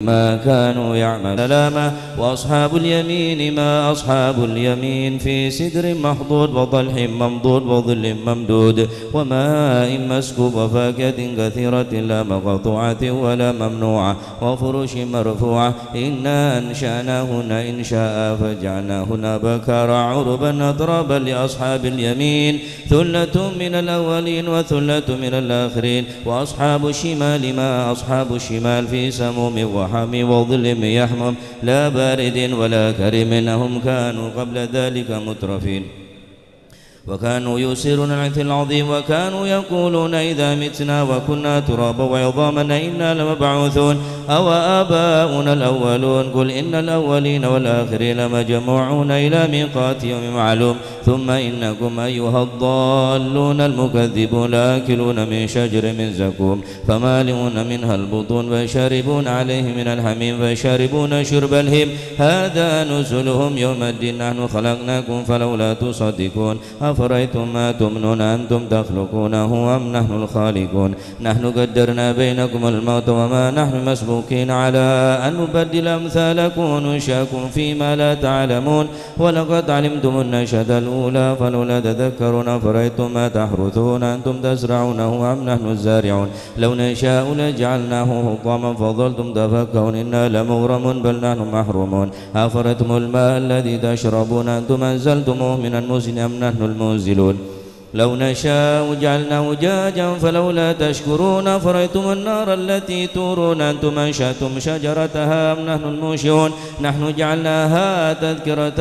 ما كانوا يعملون سلاما. وأصحاب اليمين ما أصحاب اليمين في سدر محضود وطلح ممضود وظل ممدود وماء مسكوب وفاكهة كثيرة لا مقطوعة ولا ممنوعة وفرش مرفوعة إنا أنشأناهن إنشاء فجعلناهن بكارا عربا أترابا لأصحاب اليمين ثلة من الأولين وثلة من الآخرين. وأصحاب الشمال ما أصحاب الشمال في سموم وحميم وظل يحمم لا بارد ولا كريم إنهم كانوا قبل ذلك مترفين وكانوا يسرون العث العظيم وكانوا يقولون إذا متنا وكنا ترابا وعظاما إنا لمبعوثون أو آباؤنا الأولون قل إن الأولين والآخرين مجموعون إلى ميقات يوم معلوم ثم إنكم أيها الضالون المكذبون لآكلون من شجر من زقوم فمالئون منها البطون فشاربون عليه من الحميم فشاربون شرب الهيم هذا نزلهم يوم الدين نحن خلقناكم فلولا تصدقون أفرأيتم ما تمنون أنتم تخلقونه أم نحن الخالقون نحن قدرنا بينكم الموت وما نحن مسبوقين على أن نبدل أمثالكم وننشأكم فيما لا تعلمون ولقد علمتم النشأة الأولى فلولا تذكرون أفرأيتم ما تحرثون أنتم تزرعونه أم نحن الزارعون لو نشاء لجعلناه حطاما فظلتم تفكهون إنا لمغرمون بل نحن محرومون أفرأيتم الماء الذي تشربون أنتم أنزلتموه من المزن أم نحن المنزلون لو نشاء جعلناه أجاجا فلولا تشكرون أفرأيتم النار التي تورون أنتم أنشأتم شجرتها أم نحن المنشئون نحن جعلناها تذكرة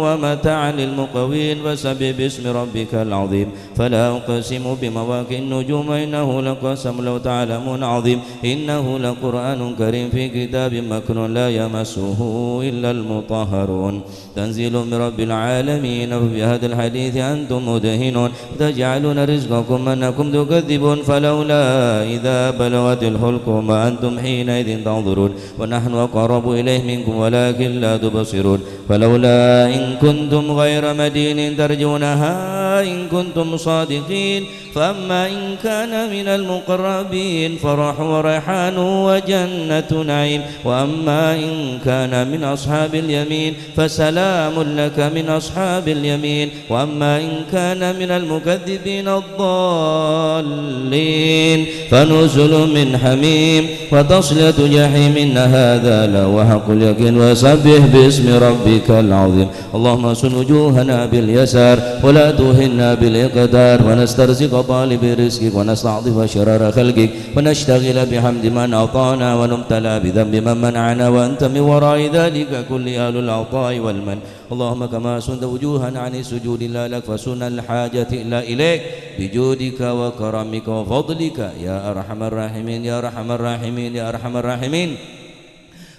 ومتاعا للمقوين فسبح باسم ربك العظيم فلا أقسم بمواقع النجوم إنه لقسم لو تعلمون عظيم إنه لقرآن كريم في كتاب مكنون لا يمسه إلا المطهرون تنزيل من رب العالمين وبهذا الحديث أنتم مدهنون تجعلون رزقكم أنكم تكذبون فلولا إذا بلغت الحلقوم وأنتم حينئذ تنظرون ونحن أقرب إليه منكم ولكن لا تبصرون فلولا إن كنتم غير مدين ترجونها إن كنتم صادقين فأما إن كان من المقربين فرح وريحان وجنة نعيم وأما إن كان من أصحاب اليمين فسلام لك من أصحاب اليمين وأما إن كان من المكذبين الضالين فنزل من حميم وتصلية جحيم إن هذا لهو حق اليقين وسبح باسم ربك العظيم اللهم صن وجوهنا باليسار ولا توهنا بالإقدار ونسترزق طالب رزقك ونستعطف شرار خلقك ونشتغل بحمد من أعطانا ونبتلى بذنب من منعنا وأنت من وراء ذلك كل أهل العطاء والمن اللهم كما سنت وجوهنا عن السجود لا لك فسن الحاجة إلا إليك بجودك وكرمك وفضلك يا أرحم الراحمين يا أرحم الراحمين يا أرحم الراحمين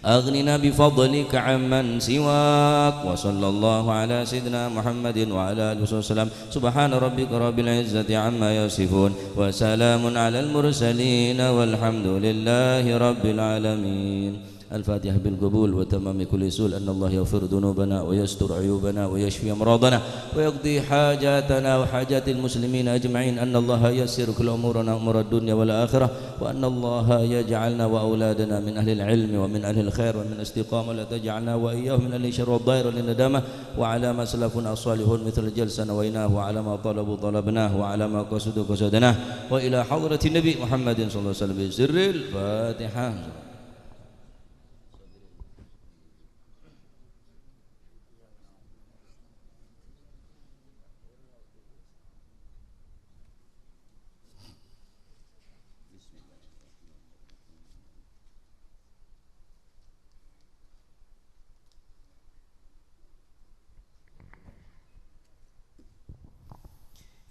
أغننا بفضلك عمن سواك وصلى الله على سيدنا محمد وعلى آله وسلم سبحان ربك رب العزة عما يصفون وسلام على المرسلين والحمد لله رب العالمين. الفاتحة بالقبول وتمام كل سؤال أن الله يغفر ذنوبنا ويستر عيوبنا ويشفي أمراضنا ويقضي حاجاتنا وحاجات المسلمين أجمعين أن الله يسر كل أمورنا أمور الدنيا والآخرة وأن الله يجعلنا وأولادنا من أهل العلم ومن أهل الخير ومن الاستقامة لا تجعلنا وإياه من أهل الشر والضير والندامة وعلى ما سلفنا الصالحون مثل الجلسة نويناه وعلى ما طلبوا طلبناه وعلى ما قصدوا قصدناه وإلى حضرة النبي محمد صلى الله عليه وسلم بسر الفاتحة.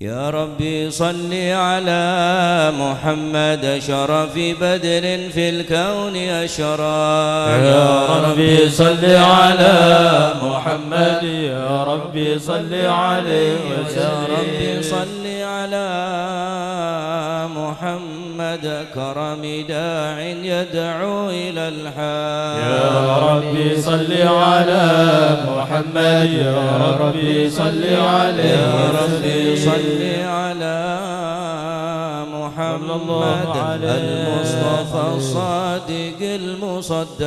يا ربي صل على محمد شرف بدر في الكون أشرا يا ربي صل على محمد يا ربي صل عليه وسلم يا ربي صل على محمد كرم داع يدعو إلى الحق يا ربي صل على محمد يا ربي صل عليه يا ربي صل على محمد محمد المصطفى الصادق المصدق.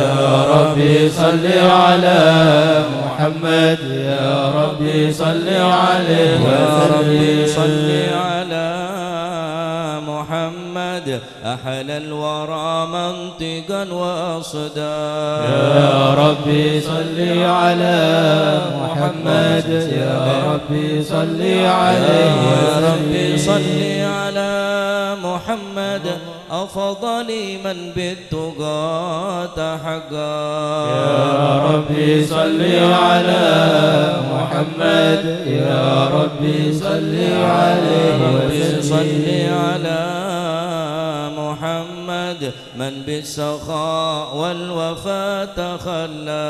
يا ربي صل على محمد يا ربي صل عليه يا ربي صل على محمد أحلى الورى منطقا وأصداء. يا ربي صل على محمد يا ربي صل عليه يا ربي صل على محمد أفضل من بالتقى تحقق. يا ربي صل على محمد يا ربي صل عليه ربي صل على محمد من بالسخاء والوفاء تخلى.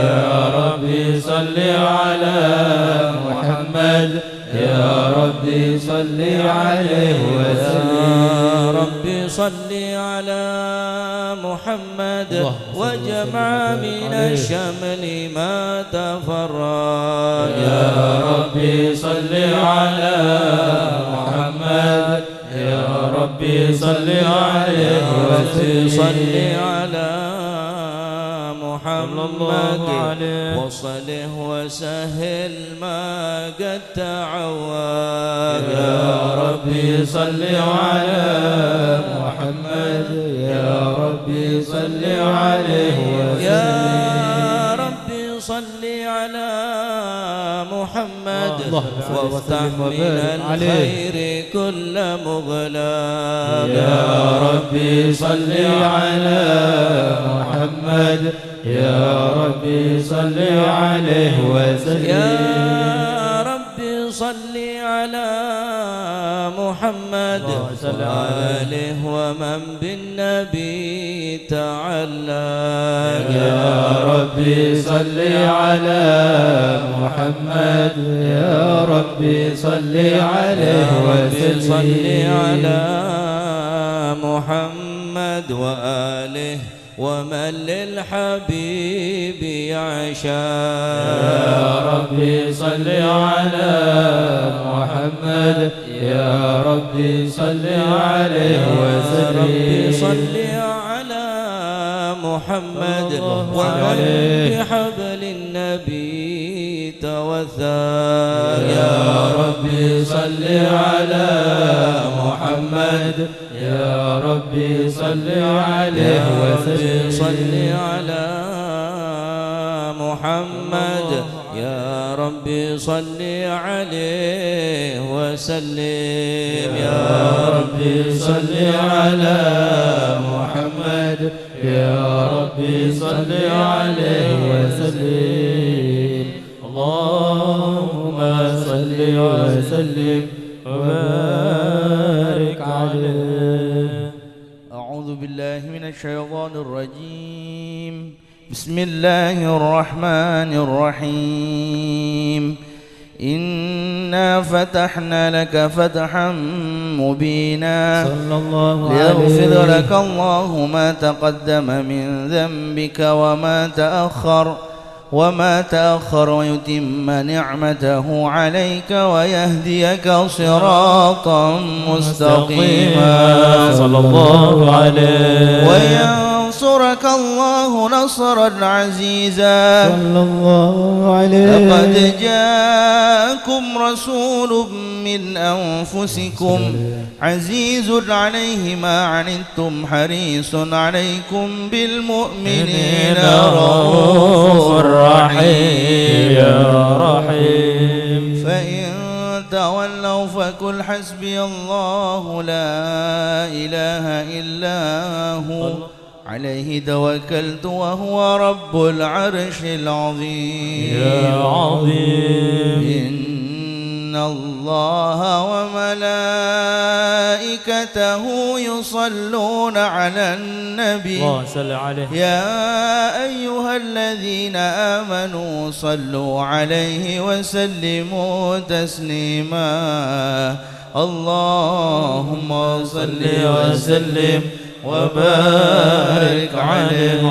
يا ربي صل على محمد يا ربي صل عليه وسلم. يا ربي صل على محمد وجمع من الشمل ما تفرق. يا ربي صل على محمد يا ربي صل عليه وسلم. صل على محمد وصله وسهل ما قد تعود. يا ربي صل على محمد يا ربي صل عليه وسلم. يا ربي صل على محمد وافتح من الخير كل مغلاق. يا ربي صل على محمد يا ربي صل عليه وسلم. يا ربي صل على محمد وآله ومن بالنبي تعلق. يا ربي صل على محمد يا ربي صل عليه وسلم. صل على محمد وآله ومن للحبيب يعشق. يا ربي صل على محمد يا ربي صل عليه وسلم. ربي صل على محمد ومن بحبل النبي توثق. يا ربي صل على محمد يا ربي صل عليه وسلم. صل على محمد يا ربي صل عليه وسلم. يا ربي صل على محمد يا ربي صل عليه وسلم. اللهم صل وسلم وبارك عليه. أعوذ بالله من الشيطان الرجيم. بسم الله الرحمن الرحيم. إنا فتحنا لك فتحا مبينا صلى الله عليه ليغفر لك الله ما تقدم من ذنبك وما تأخر ويتم نعمته عليك ويهديك صراطا مستقيما. صلى الله عليه وينصرك الله نصرا عزيزا. صلى الله عليه. لقد جاءكم رسول من أنفسكم عزيز عليه ما عنتم حريص عليكم بالمؤمنين رؤوف رحيم. يا رحيم. فإن تولوا فقل حسبي الله لا إله إلا هو عليه توكلت وهو رب العرش العظيم. يا عظيم. إن الله وملائكته يصلون على النبي. اللهم صل عليه. يا أيها الذين آمنوا صلوا عليه وسلموا تسليما. اللهم صل وسلم وبارك عليه.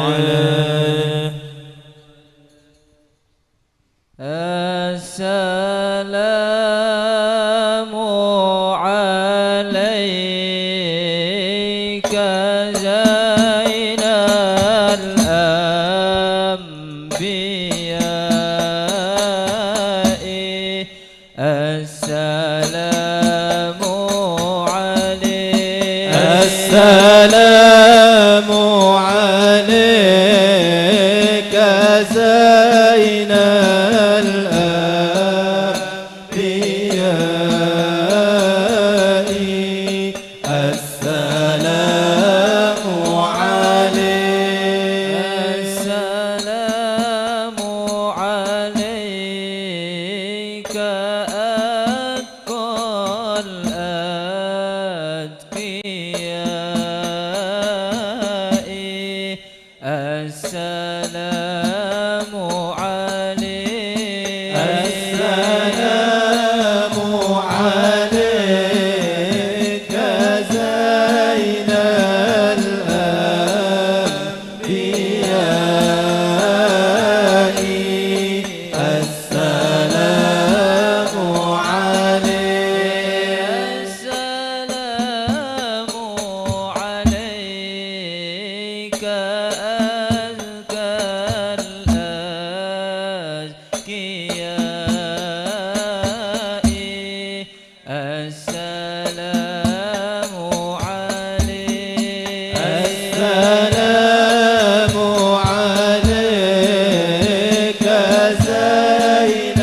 السلام عليكم عليك زين الأنبياء السلام عليك السلام عليك أتقى الأتقياء السلام عليك السلام عليك زين الأنبياء السلام عليك السلام عليك أزكى الأزكياء السلام عليك السلام عليك زين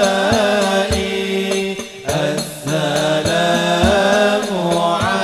الأنبياء السلام عليك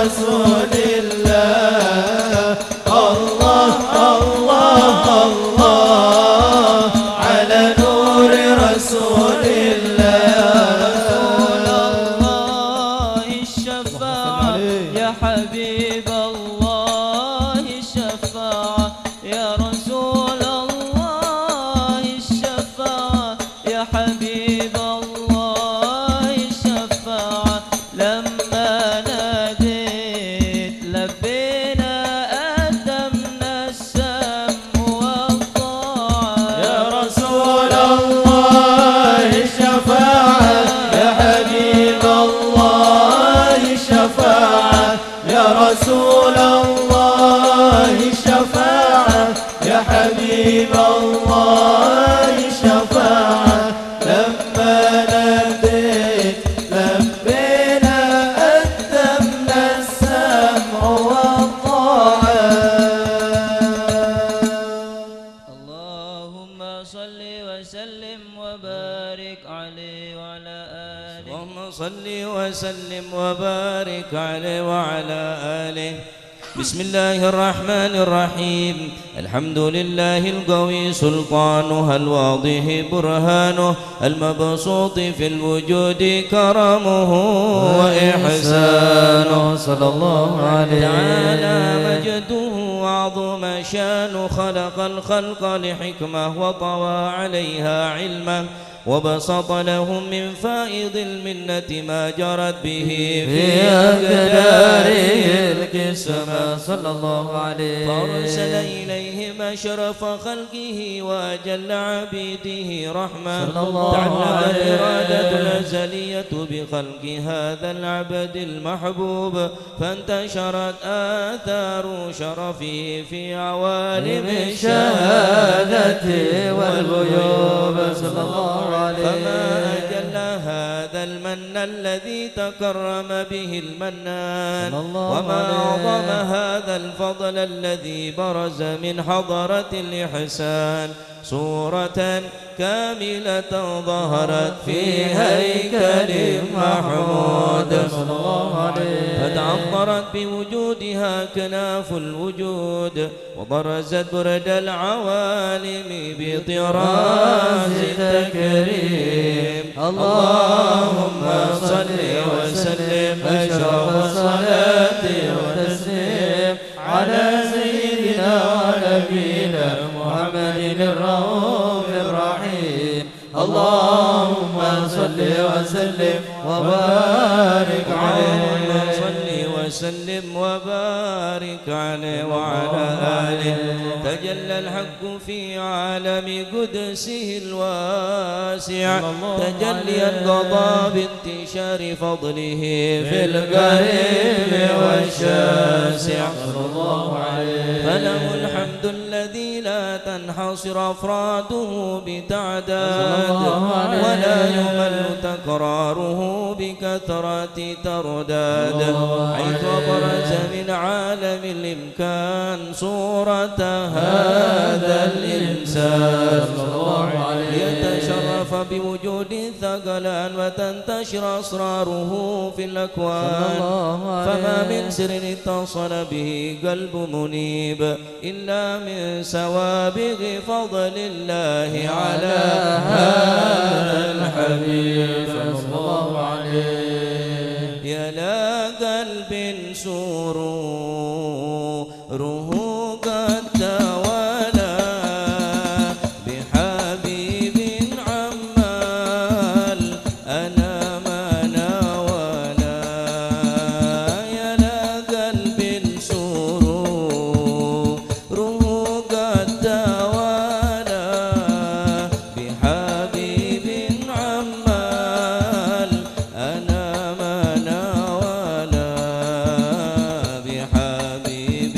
رسول الله الله الله الله على نور رسول الله الشفاعة يا حبيب الله الشفاعة يا رسول الله الشفاعة يا حبيب الله الشفاعة لما ناديت لبينا قدمنا السمع والطاعة يا رسول الله الشفاعة يا حبيب الله الشفاعة يا رسول الله الشفاعة يا حبيب الله الشفاعة لما ناديت لبينا قدمنا السمع والطاعة اللهم صل وسلم وبارك عليه وعلى آله اللهم صل وسلم وبارك عليه وعلى آله. بسم الله الرحمن الرحيم. الحمد لله القوي سلطانه الواضح برهانه المبسوط في الوجود كرمه وإحسانه صلى الله عليه تعالى مجده وعظم شانه خلق الخلق لحكمة وطوى عليها علمه وبسط لهم من فائض المنة ما جرت به في أقداره القسمة صلى الله عليه فأرسل إليهم أشرف خلقه وأجل عبيده رحمة صلى الله تعلق عليه الإرادة الأزلية بخلق هذا العبد المحبوب فانتشرت آثار شرفه في عوالم الشهادة والغيوب صلى الله عليه فما أجل هذا المن الذي تكرم به المنان صلى الله وما عليه أعظم هذا الفضل الذي برز من حضرة الإحسان صورة كاملة ظهرت في هيكل محمود صلى الله عليه فتعطرت بوجودها كناف الوجود وبرزت برد العوالم بطراز التكريم اللهم صل وسلم أشرف الصلاة وتسليم على سيدنا ونبينا محمد الرؤوف الرحيم اللهم صل وسلم وبارك عليه صل وسلم وبارك عليه وعلى آله تجلى الحق في عالم قدسه الواسع تجليا قضى بانتشار فضله في القريب والشاسع صلى الله عليه فله الحمد الذي لا تنحصر أفراده بتعداد ولا يمل تكراره بكثرة ترداد حيث برز من عالم الإمكان صورة هذا الإنسان ليتشرف بوجود ثقلان وتنتشر أسراره في الأكوان فما من سر اتصل به قلب منيب إلا من سوابغ فضل الله على هذا الحبيب صلى الله عليه يا لا قلب سروره قد توالى بحبيب عمال أنا ما ناولا يا لا قلب سروره قد توالى بحبيب عمال أنا ما ناولا بحبيب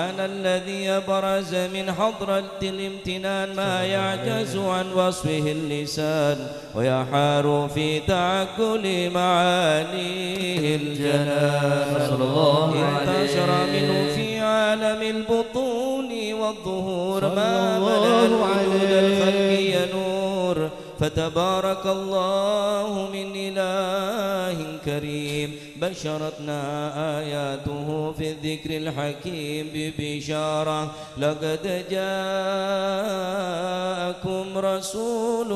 سبحان الذي أبرز من حضرة الامتنان ما يعجز عن وصفه اللسان ويحار في تعقل معانيه الجنان. انتشر منه في عالم البطون والظهور ما ملأ الوجود الخلقي نور. فتبارك الله من إله كريم بشرتنا آياته في الذكر الحكيم ببشارة لقد جاءكم رسول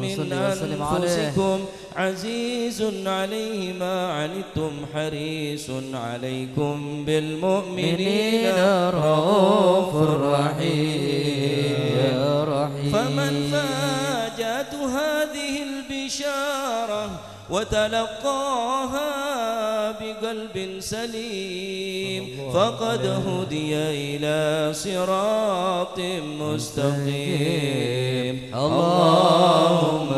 من أنفسكم عزيز عليه ما عنتم حريص عليكم بالمؤمنين رؤوف رحيم يا رحيم. فمن فاجأت هذه البشارة وتلقاها بقلب سليم فقد هدي إلى صراط مستقيم. اللهم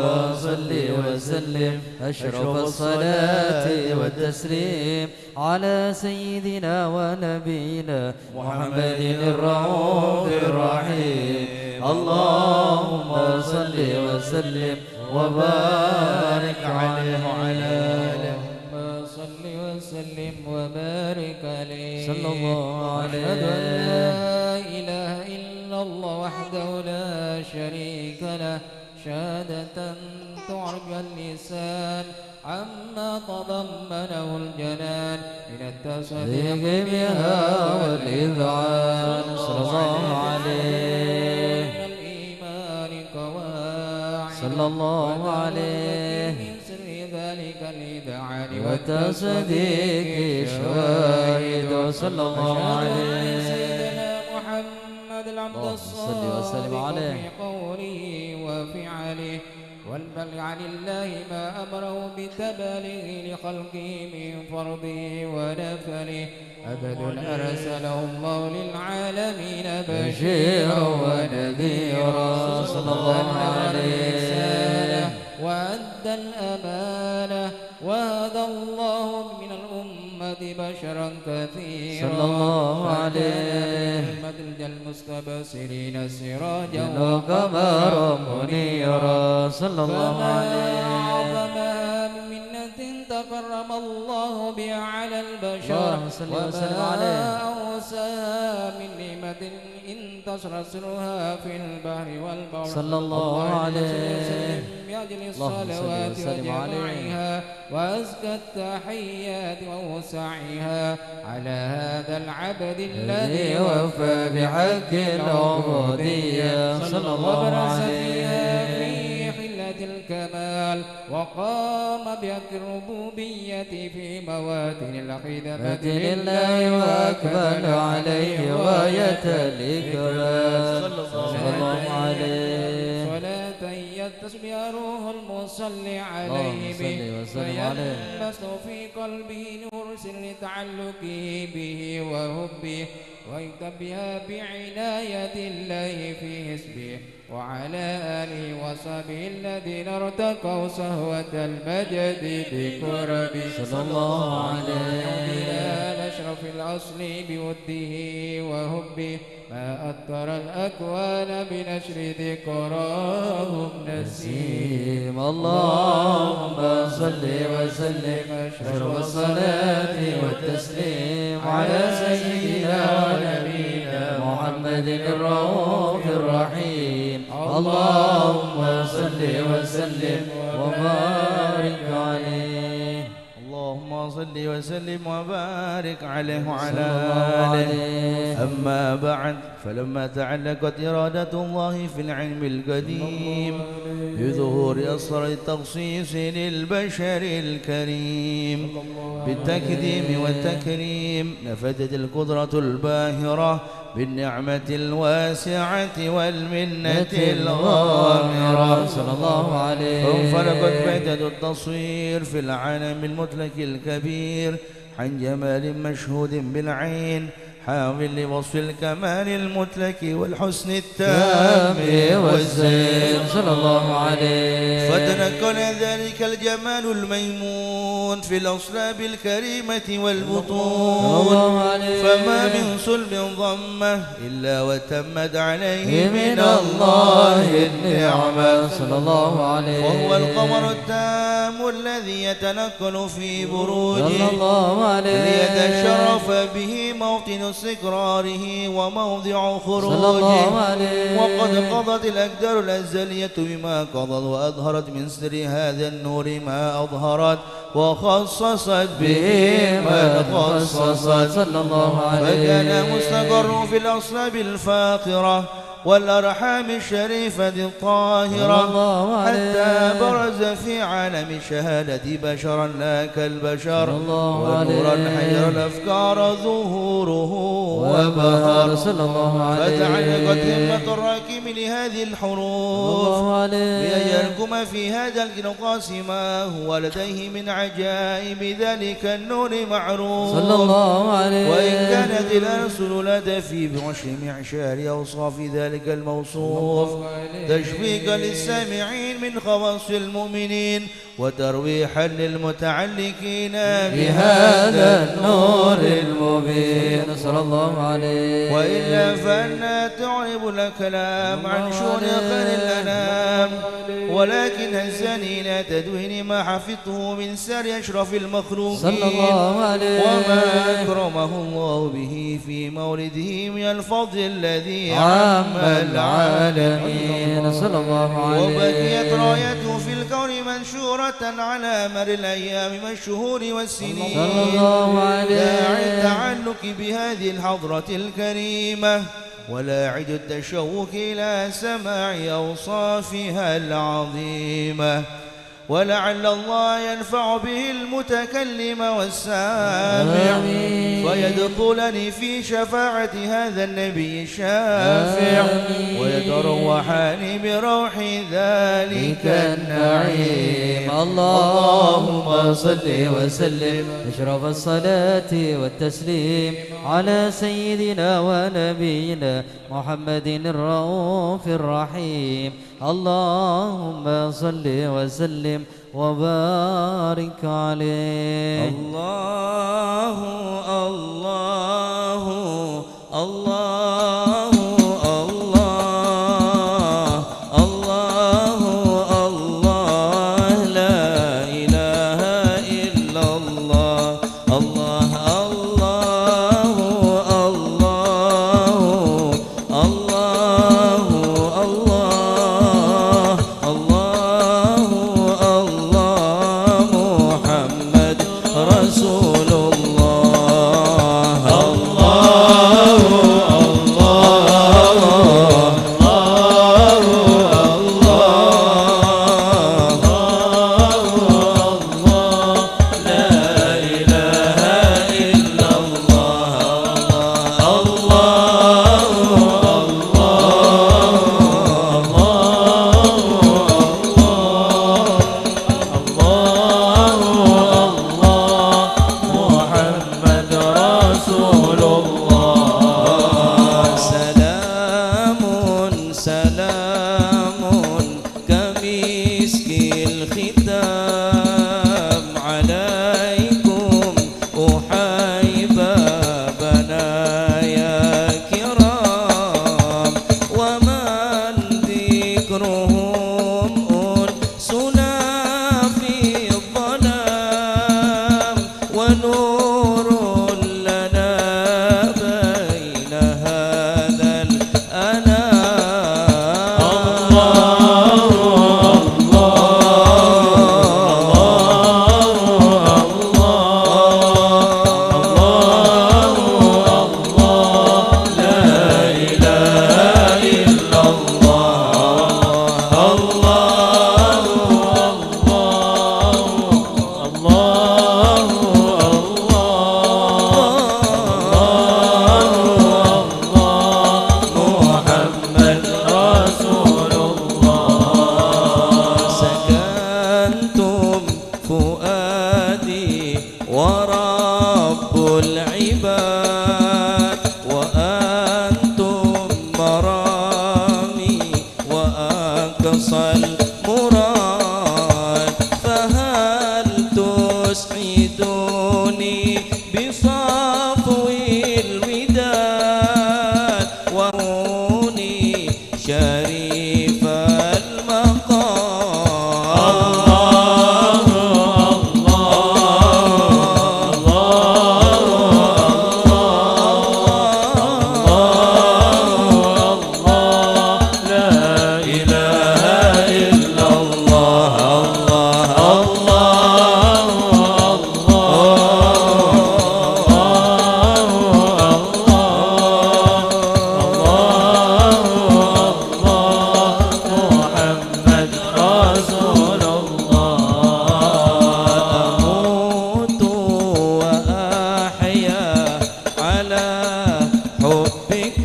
صل وسلم أشرف الصلاة والتسليم على سيدنا ونبينا محمد الرؤوف الرحيم. اللهم صل وسلم وبارك عليه وعلى آله. صل وسلم وبارك عليه صلى الله عليه. أشهد أن لا إله إلا الله وحده لا شريك له شهادة تعرف اللسان عما تضمنه الجنان من التصديق بها والإذعان. صلى الله عليه. الإيمان قواعد صلى الله عليه. من سر ذلك الإذعان والتصديق شواهد. صلى الله عليه. سيدنا محمد العبد اللهم صل وسلم الصادق عليه. في قوله وفعله والبلغ عن الله ما أمره بتبليغ لخلقه من فرضه ونفله. أبد أرسله الله للعالمين بشيرا ونذيرا. صلى الله عليه. وأدى الأمانة وهدى الله من الأمة بشرا كثيرا. صلى الله عليه. مدلج المستبصرين سراجا وقمرا منيرا. صلى الله عليه. أعظمها من منة تكرم الله بها على البشر. اللهم صل وسلم عليه. وما أوساها من نعمة انتصر سرها في البحر والبحر. صلى الله عليه. بأجل اللهم صل الصلوات وسلم عليه. وجماعها وأزكى التحيات ووسعها على هذا العبد الذي وفى بحق العبودية. صلى الله وبرز عليه. فيها في حلة الكمال وقام بحق الربوبية في مواتن الخدمة لله وأكمل عليه غاية الإكرام. صلى الله عليه. صلاة يتصل بها روح المصلي عليه اللهم به صل وسلم عليه. فينبسط في قلبه نور سر تعلقه به وحبه ويكتب بها بعناية الله في حسبه وعلى آله وصحبه الذين ارتقوا صهوة المجد بكرمه. صلى الله عليه. بلال أشرف الأصل بوده وحبه ما أثر الأكوان بنشر ذكراهم نسيم. اللهم صل وسلم أشرف الصلاة والتسليم على سيدنا ونبينا محمد الرؤوف الرحيم. اللهم صل وسلم وبارك عليه. اللهم صل وسلم وبارك عليه وعلى صلى الله آله. عليه. أما بعد فلما تعلقت إرادة الله في العلم القديم بظهور أسرار التخصيص للبشر الكريم بالتكريم والتكريم نفذت القدرة الباهرة بالنعمة الواسعة والمنة الغامرة. صلى الله عليه. فانفلقت بعدة التصوير في العالم المطلق الكبير عن جمال مشهود بالعين حامل لوصف الكمال المطلق والحسن التام والزين. صلى الله عليه. فتنقل ذلك الجمال الميمون في الأصلاب الكريمة والبطون، فما من صلب ضمه إلا وتمت عليه من الله النعمة صلى الله عليه. وهو القمر التام الذي يتنقل في بروجه صلى الله عليه ليتشرف به موطن استقراره وموضع خروجه. صلى الله عليه. وقد قضت الأقدار الأزلية بما قضت وأظهرت من سر هذا النور ما أظهرت وخصصت به ما خصصت. صلى الله عليه. فكان مستقر في الأصلاب الفاقرة والأرحام الشريفة الطاهرة حتى برز في عالم الشهادة بشرا لا كالبشر ونورا حير الأفكار ظهوره وبهر. فتعلقت همة الراكم لهذه الحروف بأن يركم في هذا القنطاس ما هو لديه من عجائب ذلك النور معروف. وإن كانت الأرسل لا تفي بعشر معشار أوصاف ذلك الموصوف تشويقا للسامعين من خواص المؤمنين وترويحا للمتعلقين بهذا النور المبين. صلى الله عليه. وإلا فأنا تعرب الكلام عن شؤون خير الأنام، ولكن هزني لا تدوين ما حفظته من سر أشرف المخلوقين صلى الله عليه. وما أكرمه الله به في مولده من الفضل الذي عم العالمين. صلى الله عليه. وبقيت رايته في الكون منشورة على مر الأيام والشهور والسنين صلى الله عليه. داعي التعلق بهذه الحضرة الكريمة ولاعد التشوق إلى سماع أوصافها العظيمة، ولعل الله ينفع به المتكلم والسامع فيدخلني في شفاعة هذا النبي الشافع ويتروحان بروح ذلك النعيم. اللهم صل وسلم أشرف الصلاة والتسليم على سيدنا ونبينا محمد الرؤوف الرحيم. اللهم صل وسلم وبارك عليه. الله الله الله الله الله الله لا إله إلا الله. الله الله الله الله الله الله محمد رسول الله. الله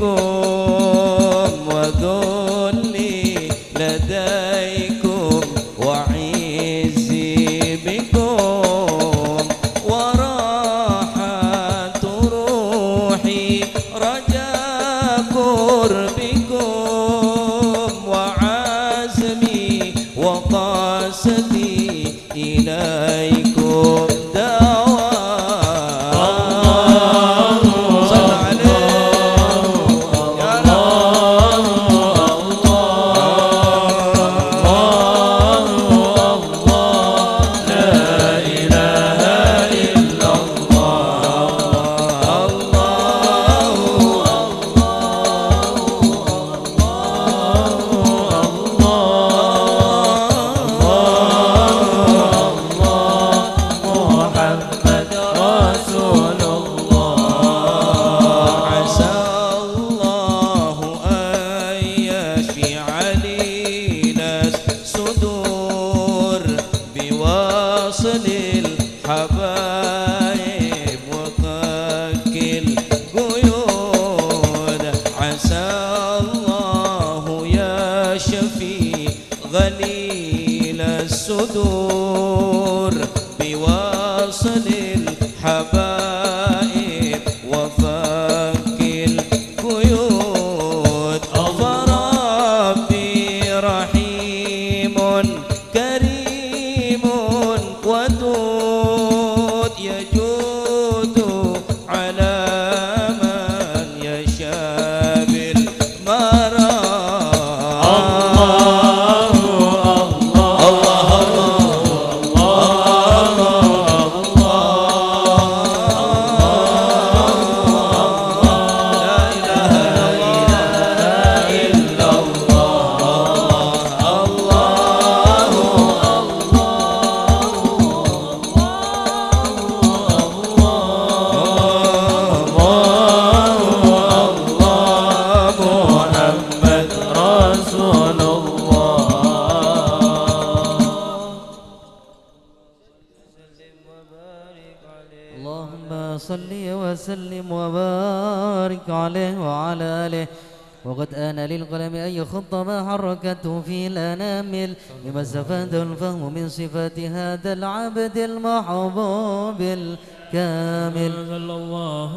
بكم وذلي لديكم وعزي بكم وراحة روحي رجاء قربكم وعزمي وقصدي إليكم غليل الصدور بواصل الحبائب وفك القيود فربي رحيم كريم ودود يجود على من يشاء بالمرام اللهم صل وسلم وبارك عليه وعلى آله. وقد آن للقلم أن يخط ما حركته في الأنامل لما استفاده الفهم من صفات هذا العبد المحبوب الكامل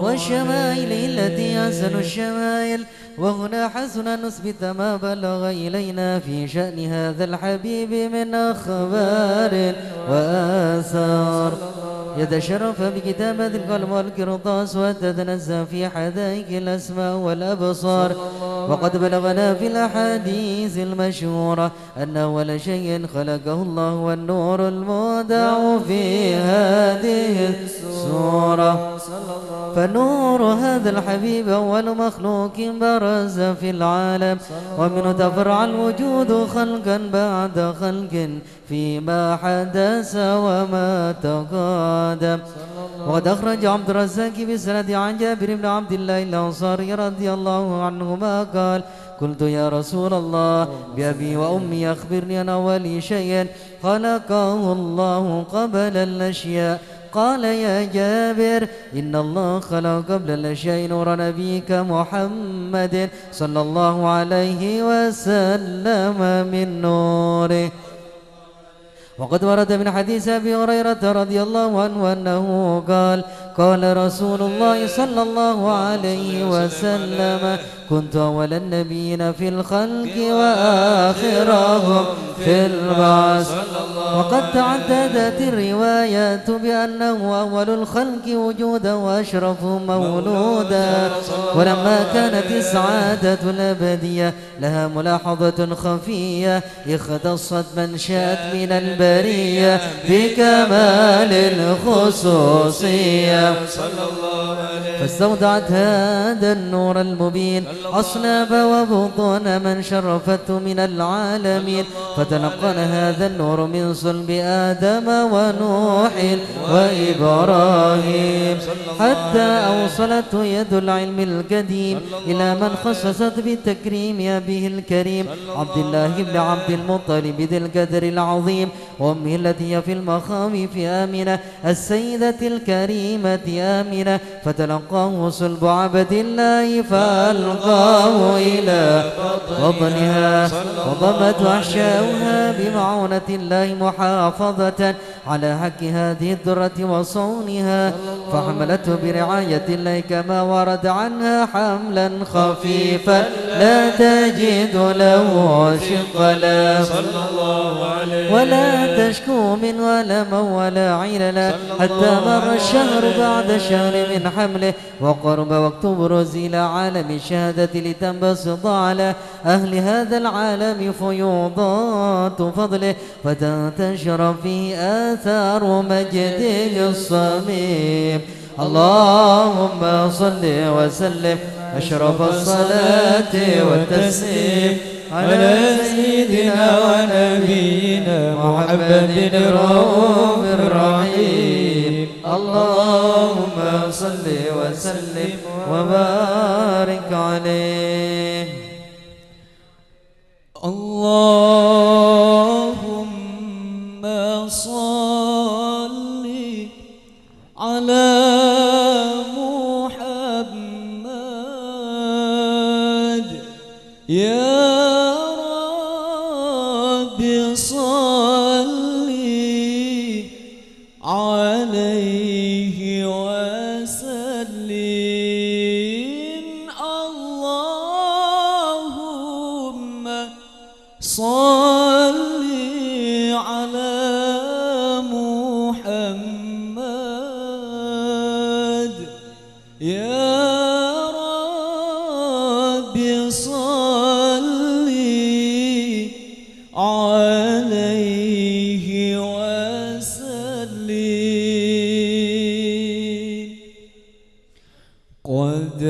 والشمائل التي أحسن الشمائل. وهنا حسن أن نثبت ما بلغ إلينا في شأن هذا الحبيب من أخبار وآثار يتشرف بكتابة القلم والقرطاس وتتنزه في حدائق الأسماء والأبصار. وقد بلغنا في الأحاديث المشهورة أن أول شيء خلقه الله والنور المودع في هذه السورة. فنور هذا الحبيب أول مخلوق برز في العالم ومنه تفرع الوجود خلقا بعد خلق فيما حدث وما تقادم. وقد أخرج عبد الرزاق بسند عن جابر بن عبد الله الأنصاري رضي الله عنهما قال: قلت يا رسول الله بأبي وأمي أخبرني عن أول شيء خلقه الله قبل الأشياء. قال: يا جابر إن الله خلق قبل الأشياء نور نبيك محمد صلى الله عليه وسلم من نوره. وقد ورد من حديث أبي هريرة رضي الله عنه أنه قال: قال رسول الله صلى الله عليه وسلم: كنت أول النبيين في الخلق وآخرهم في البعث. وقد تعددت الروايات بأنه أول الخلق وجودا وأشرفهم مولودا. ولما كانت السعادة الأبدية لها ملاحظة خفية اختصت من شاءت من البرية بكمال الخصوصية فاستودعت هذا النور المبين أصناب وبطون من شرفته من العالمين. فتلقن هذا النور من صلب آدم ونوح وإبراهيم حتى أوصلته يد العلم القديم إلى من خصصت بالتكريم أبيه الكريم عبد الله بن عبد المطلب ذي القدر العظيم وأمه التي هي في المخاوف آمنة السيدة الكريمة المدينة آمنة فتلقاه صلب عبد الله فألقاه إلى بطنها وضمت أحشاؤها بمعونة الله محافظة على حق هذه الذرة وصونها فحملته برعاية الله كما ورد عنها حملا خفيفا لا تجد له شقلا ولا تشكو من ولما ولا عللا حتى مر الشهر بعد الشهر من حمله وقرب وقت بروز إلى عالم الشهادة لتنبسط على أهل هذا العالم فيوضات فضله فتنتشر فيه آثار مجده الصميم. اللهم صل وسلم أشرف الصلاة والتسليم على سيدنا ونبينا محمد الرؤوف الرحيم. اللهم صل وسلم وبارك عليه. اللهم صل على محمد يا رب صل عليه وسلم. اللهم صل على محمد يا رب صل عليه وسلم. قد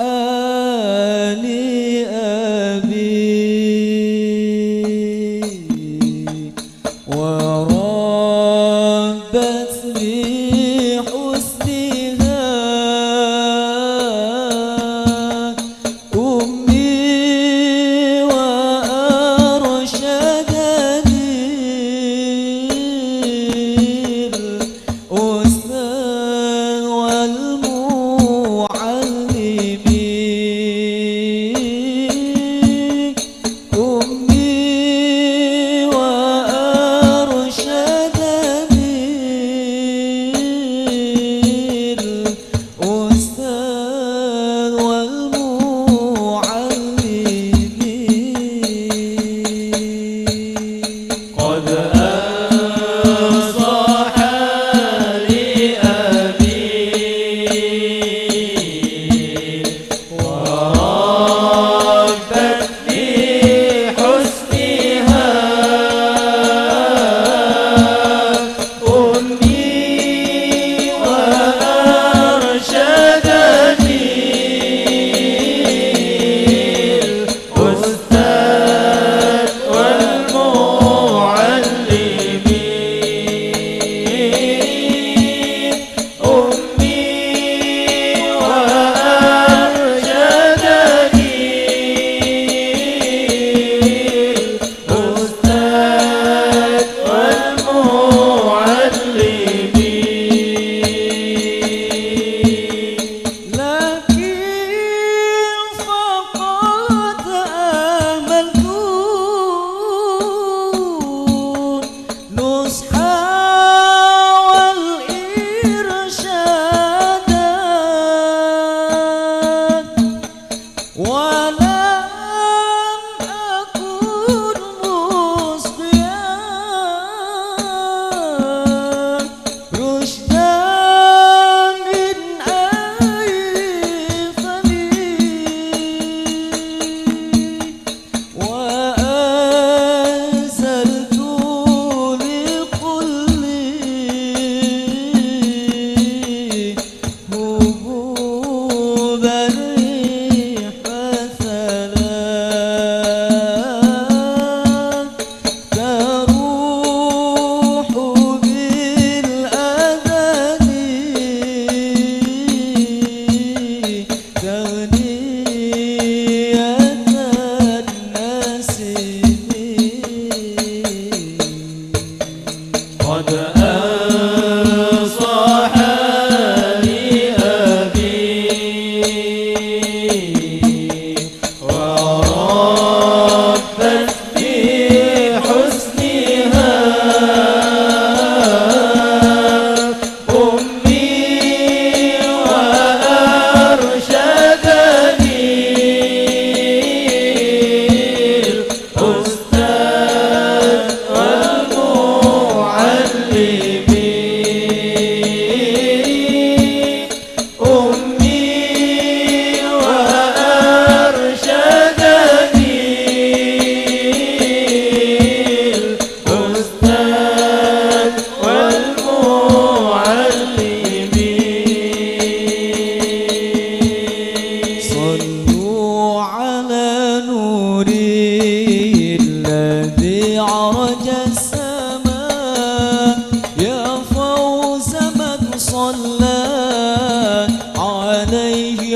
أنصحني أبي وربتني حسنها أمي وأرشدني الأستاذ والمرشد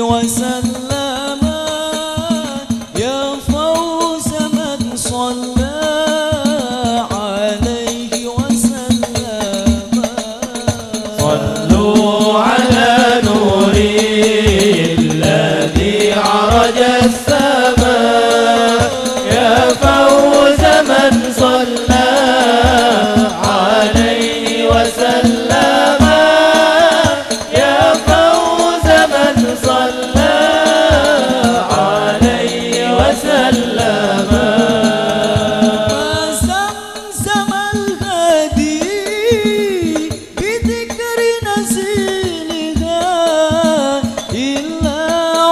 وسلم يا فوز من صلى عليه وسلم صلوا على نور الذي عرج السماء يا فوز من صلى عليه وسلم يا فوز من صلى عليه وسلم فزمزم الهدي بذكر نزيلها إلا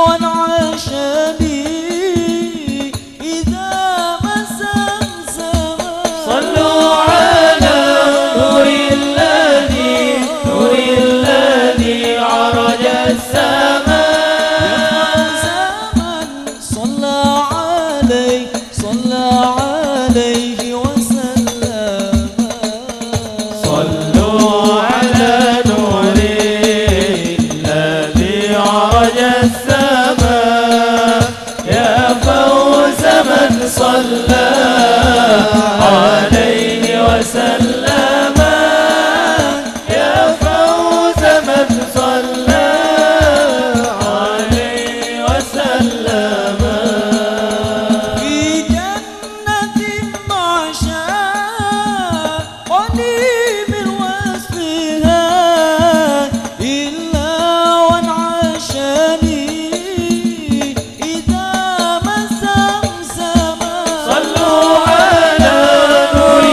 وانعشني إذا ما زمزم صلوا على نور الذي عرج السماء زمن صلى عليه وسلم صلوا على نور الذي عرج السماء يا فوز من صلى عليه وسلم يا فوز من صلى عليه وسلم في جنة المعشاء قليل من وصفها إلا وانعشني إذا ما زمزم صلوا على نور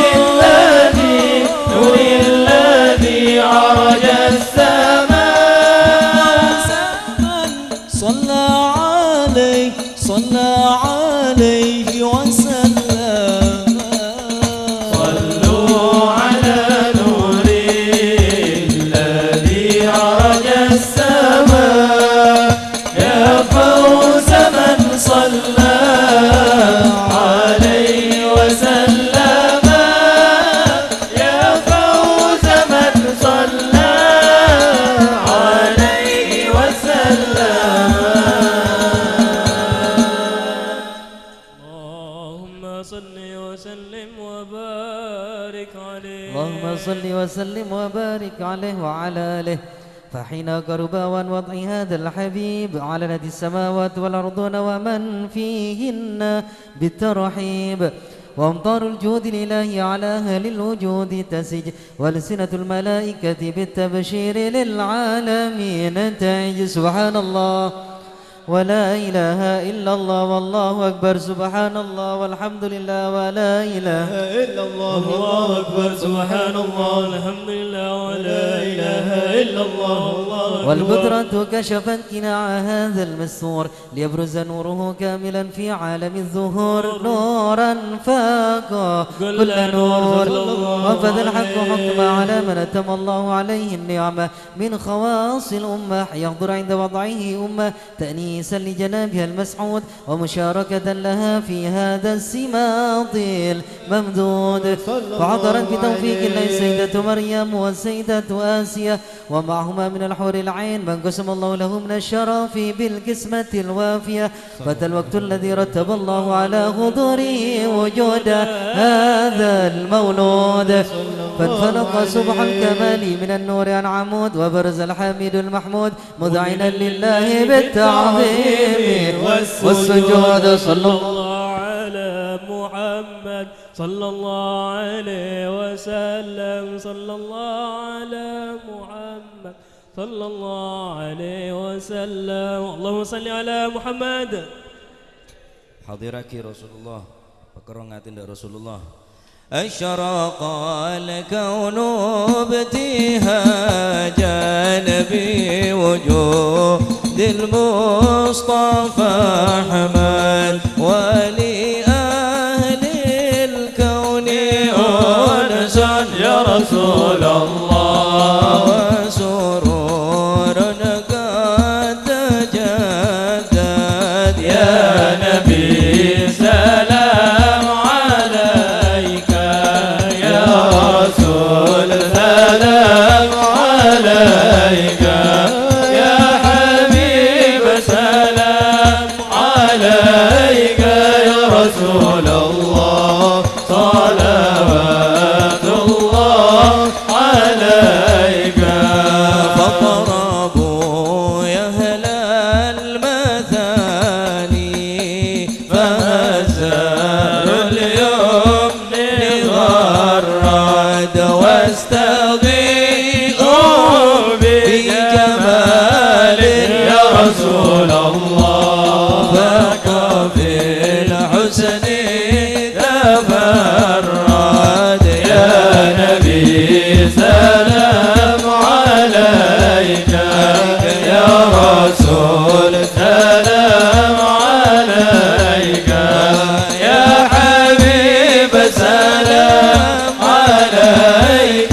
الذي عرج السماء زمن صلى عليه وسلم صلوا على نور الذي عرج السماء يا فوز من صلى عليه وسلم يا فوز من صلى عليه وسلم اللهم صل وسلم وبارك عليه اللهم صل وسلم وبارك عليه وعلى آله فحين قرب عن وضع هذا الحبيب علنت السماوات والأرضون ومن فيهن بالترحيب وأمطار الجود لله على أهل الوجود تسج والسنة الملائكة بالتبشير للعالمين تعج سبحان الله ولا إله إلا الله والله أكبر سبحان الله والحمد لله ولا إله إلا الله الله أكبر سبحان الله الحمد لله ولا إله إلا الله الله أكبر والقدرة كشفت قناع هذا المستور ليبرز نوره كاملا في عالم الظهور نورا فاق كل نور وفذ الحق حكم على من أتم الله عليه النعمة من خواص الأمة يحضر عند وضعه أمة تأنيسا لجنابها المسعود ومشاركة لها في هذا السماط الممدود فحضرت بتوفيق الله السيدة مريم والسيدة آسيا ومعهما من الحور العين من قسم الله له من الشرف بالقسمة الوافية فات الوقت الذي رتب الله على حضوره وجود هذا المولود فانفلق صبح الكمال من النور عن عمود وبرز الحميد المحمود مذعنا لله بالتعظيم والسجود صلى الله على محمد صلى الله عليه وسلم صلى الله على محمد صلى الله عليه وسلم اللهم صل على محمد حضرك رسول الله فكرنات رسول الله أشرق الكون ابتهاجا بوجود المصطفى أحمد ولأهل الكون أنس يا رسول الله وسرور قد تجدد يا نبي سلام عليك يا رسول سلام عليك يا حبيب رسول سلام عليك يا حبيب سلام عليك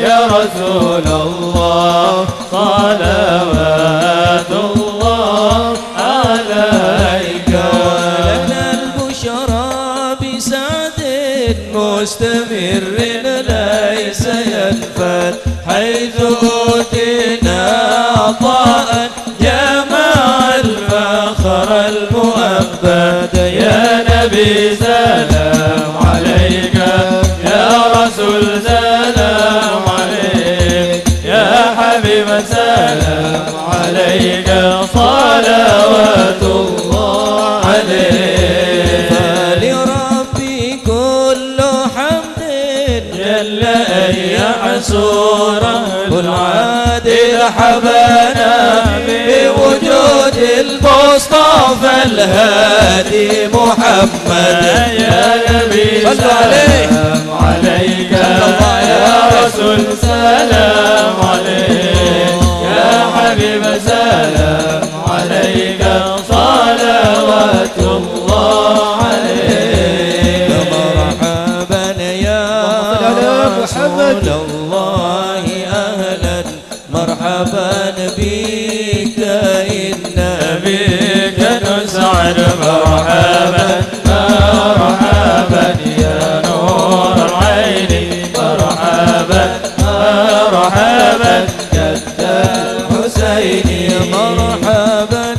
يا رسول الله صلوات الله عليك ولنا البشرى بسعد مستمر ليس ينفد حيث أوتينا عطاء جمع الفخر المؤبد يا نبي سلام عليك يا رسول سلام عليك يا حبيب سلام عليك صلوات الله عليك فلربي كل حمد جل أن يحصر العادل حبانا بوجود المصطفى الهادي محمد يا نبي سلام عليك يا رسول سلام عليك يا حبيب سلام عليك صلوات الله عليك مرحبا يا رسول الله أهلا مرحبا بك إنا بك نسعد مرحبا مرحبا يا نور العين مرحبا مرحبا جد الحسين مرحبا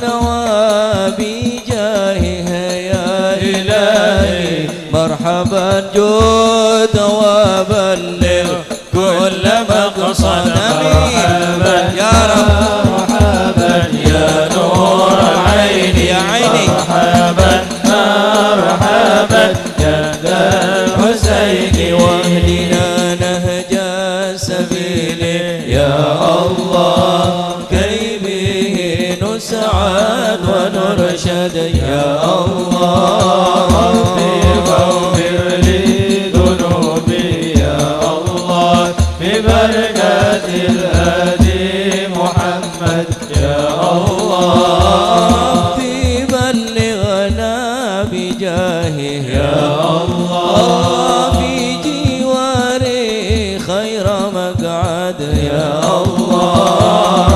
وبجاهه يا إلهي مرحبا جود وبلغ كل مقصد مرحبا يا رب مرحبا يا نور العين يا عيني مرحبا مرحبا جد الحسين واهدنا نهج السبيل يا الله كي به نسعد ونرشد يا الله فاغفر لي ذنوبي يا الله ببركة الهادي محمد يا الله بلغنا بجاهه يا الله في جواري خير مقعد يا الله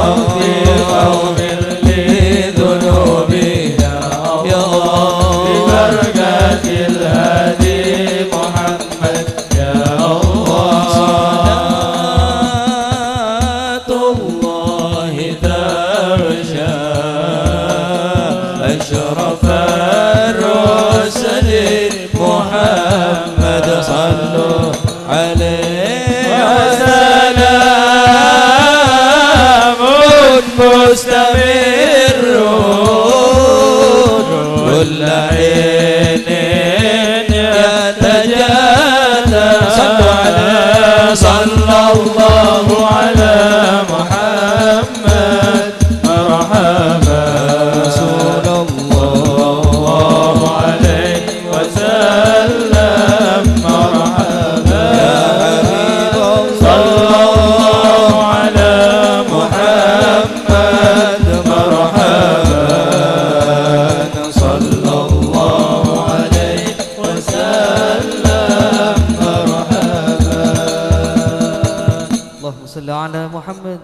فاغفر لي ذنوبي يا الله ببركة الهادي محمد يا الله صلاة الله ترشى أشرف الرسل محمد صلوا عليه وسلام مستمر كل حين يتجلى صلى الله على محمد مرحبا رسول الله عليه وسلم مرحبا صلى الله على محمد مرحبا صلى الله عليه وسلم مرحبا اللهم صل على محمد.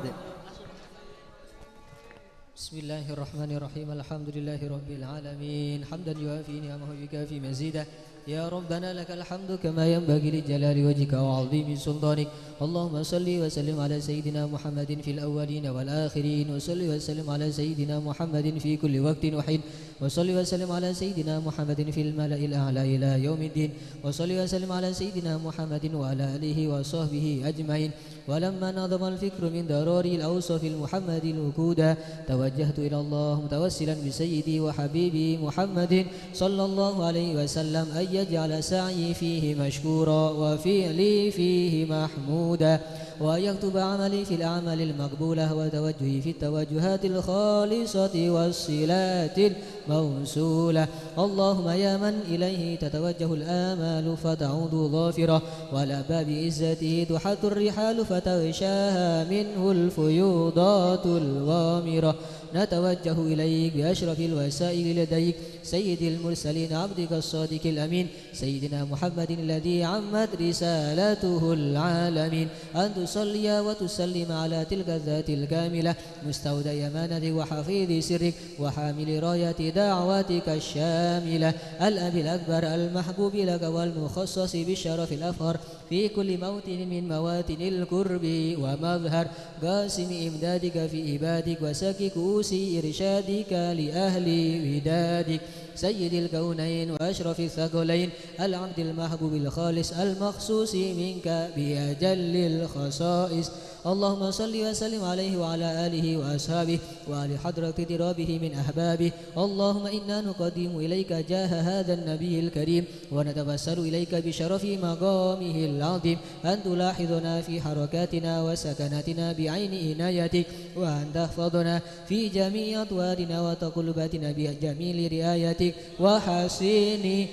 بسم الله الرحمن الرحيم الحمد لله رب العالمين حمدا يوافي نعمه ويكافي مزيدا يا ربنا لك الحمد كما ينبغي لجلال وجهك وعظيم سلطانك اللهم صل وسلم على سيدنا محمد في الأولين والآخرين وصل وسلم على سيدنا محمد في كل وقت وحين وصل وسلم على سيدنا محمد في الملأ الأعلى إلى يوم الدين وصل وسلم على سيدنا محمد وعلى آله وصحبه أجمعين ولما نظم الفكر من ضروري الأوصاف المحمد الوقود توجهت إلى الله متوسلا بسيدي وحبيبي محمد صلى الله عليه وسلم أن يجعل سعي فيه مشكورا وفعلي فيه محمودا وأن يكتب عملي في الأعمال المقبولة وتوجهي في التوجهات الخالصة والصلات الموصولة اللهم يا من إليه تتوجه الآمال فتعود ظافرة وعلى باب عزته تحط الرحال فتغشاها منه الفيوضات الغامرة نتوجه إليك بأشرف الوسائل لديك سيد المرسلين عبدك الصادق الأمين سيدنا محمد الذي عمت رسالته العالمين أن تصلي وتسلم على تلك الذات الكاملة مستودع أمانتك وحفيظ سرك وحامل راية دعواتك الشاملة الأب الأكبر المحبوب لك والمخصص بالشرف الأفخر في كل موطن من مواطن القرب ومظهر قاسم إمدادك في عبادك وسك كؤوس إرشادك لأهل ودادك سيد الكونين وأشرف الثقلين العبد المحبوب الخالص المخصوص منك بأجل الخصائص اللهم صل وسلم عليه وعلى آله وأصحابه وعلى حضرة اقترابه من أحبابه اللهم إنا نقدم إليك جاه هذا النبي الكريم ونتوسل إليك بشرف مقامه العظيم أن تلاحظنا في حركاتنا وسكناتنا بعين عنايتك وأن تحفظنا في جميع أطوارنا وتقلباتنا بجميل رعايتك وحسين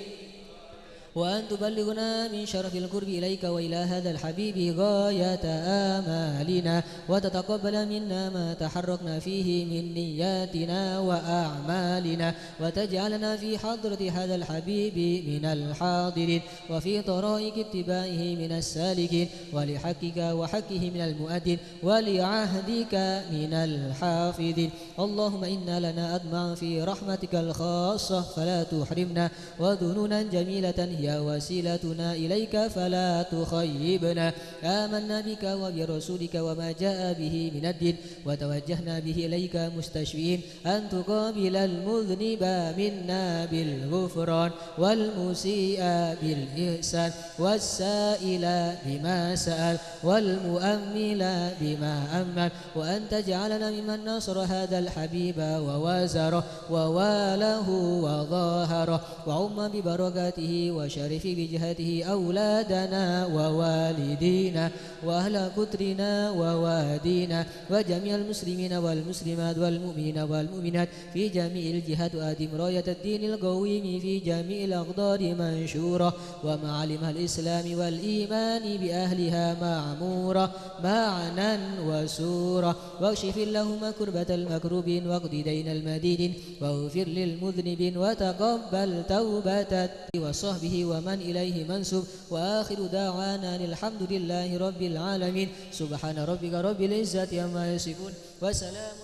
وأن تبلغنا من شرف القرب إليك وإلى هذا الحبيب غاية آمالنا وتتقبل منا ما تحركنا فيه من نياتنا وأعمالنا وتجعلنا في حضرة هذا الحبيب من الحاضرين وفي طرائق اتباعه من السالكين ولحقك وحقه من المؤدين ولعهدك من الحافظين اللهم إنا لنا أدمع في رحمتك الخاصة فلا تحرمنا وذنونا جميلة هي وسيلتنا إليك فلا تخيبنا آمنا بك وبرسولك وما جاء به من الدين وتوجهنا به إليك مستشفين أن تقابل المذنب منا بالغفران والمسيء بالإحسان والسائل بما سأل والمؤمل بما أمل وأن تجعلنا ممن نصر هذا الحبيب ووازره وواله وظاهره وعم ببركاته وشرف بجهته أولادنا ووالدينا وأهل قطرنا ووادينا وجميع المسلمين والمسلمات والمؤمنين والمؤمنات في جميع الجهات وأدم راية الدين القويم في جميع الأقدار منشورة ومعالم الإسلام والإيمان بأهلها معمورة معنا وسورة واكشف اللهم كربة المكروبين واقض دين المدين واغفر للمذنبين وتقبل توبة وصحبه ومن إليه منسوب وآخر دعوانا الحمد لله رب العالمين سبحان ربك رب العزة عما يصفون وسلام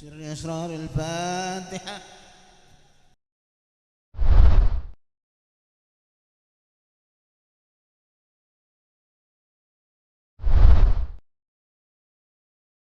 سر أسرار الفاتحة.